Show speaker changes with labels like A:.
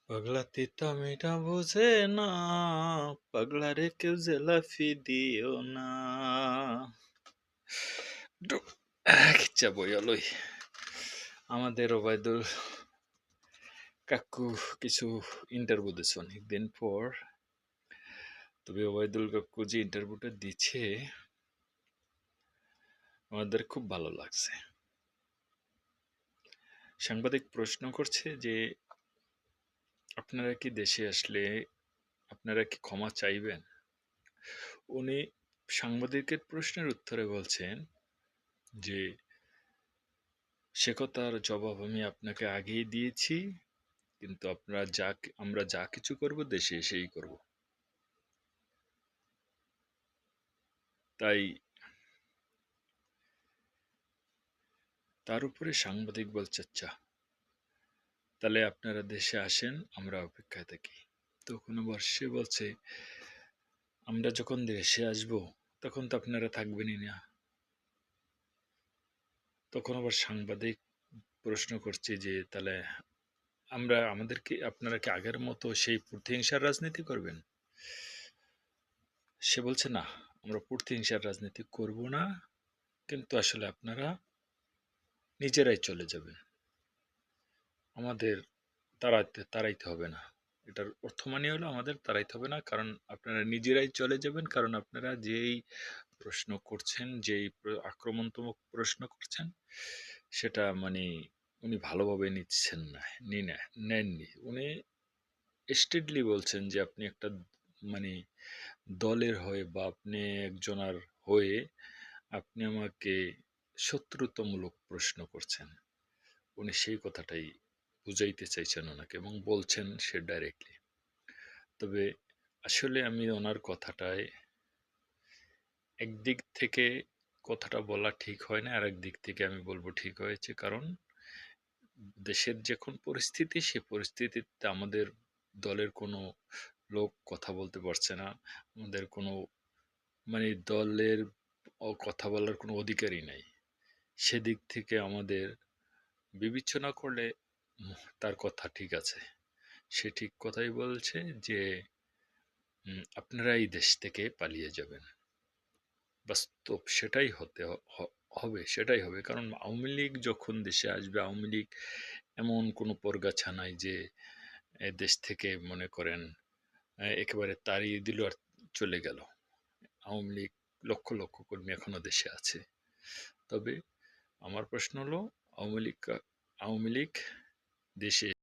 A: পাগলা তিতা মিঠা বুঝে না, পাগলা রে কেউ জেলাফি দিও না। একটু খিচ্চা বইয়া লই। আমাদের ওবায়দুল কাকু কিছু ইন্টারভিউ দিচ্ছে অনেকদিন পর। তবে ওবায়দুল কাকু যে ইন্টারভিউটা দিচ্ছে আমাদের খুব ভালো লাগছে। সাংবাদিক প্রশ্ন করছে যে আপনারা কি দেশে আসলে আপনারা কি ক্ষমা চাইবেন? উনি সাংবাদিকের প্রশ্নের উত্তরে বলছেন যে সে কথার জবাব আমি আপনাকে আগেই দিয়েছি, কিন্তু আমরা যা কিছু করব দেশে এসেই করব। তাই তার উপরে সাংবাদিক বলছে, আচ্ছা তাহলে আপনারা দেশে আসেন, আমরা অপেক্ষায় থাকি। তখন আবার সে বলছে, আমরা যখন দেশে আসব তখন তো আপনারা থাকবেনই না। তখন আবার সাংবাদিক প্রশ্ন করছে যে তাহলে আমাদেরকে আপনারা কি আগের মতো সেই প্রতিহিংসার রাজনীতি করবেন? সে বলছে, না, আমরা প্রতিহিংসার রাজনীতি করব না, কিন্তু আসলে আপনারা নিজেরাই চলে যাবেন, আমাদের তাড়াইতে হবে না। এটার অর্থ মানে হলো আমাদের তাড়াইতে হবে না, কারণ আপনারা নিজেরাই চলে যাবেন, কারণ আপনারা যেই প্রশ্ন করছেন, যেই আক্রমণাত্মক প্রশ্ন করছেন, সেটা মানে উনি ভালোভাবে নিচ্ছেন না, নেননি। উনি স্টেটলি বলছেন যে আপনি একটা মানে দলের হয়ে বা আপনি একজনার হয়ে আপনি আমাকে শত্রুতামূলক প্রশ্ন করছেন। উনি সেই কথাটাই বুঝাইতে চাইছেন ওনাকে এবং বলছেন সে ডাইরেক্টলি। তবে আসলে আমি ওনার কথাটায় একদিক থেকে কথাটা বলা ঠিক হয় না, আর একদিক থেকে আমি বলবো ঠিক হয়েছে। কারণ দেশের যখন পরিস্থিতি, সে পরিস্থিতিতে আমাদের দলের কোনো লোক কথা বলতে পারছে না। আমাদের কোনো মানে দলের কথা বলার কোনো অধিকারই নাই। সেদিক থেকে আমাদের বিবেচনা করলে তার কথা ঠিক আছে। সে ঠিক কথাই বলছে যে আপনারা এই দেশ থেকে পালিয়ে যাবেন। বাস্তব সেটাই সেটাই হবে। কারণ আওয়ামী লীগ যখন দেশে আসবে, আওয়ামী লীগ এমন কোনো পরগাছা নাই যে দেশ থেকে মনে করেন একেবারে তাড়িয়ে দিল আর চলে গেল। আওয়ামী লীগ লক্ষ লক্ষ কর্মী এখনো দেশে আছে। তবে আমার প্রশ্ন হলো, আওয়ামী লীগ দেশে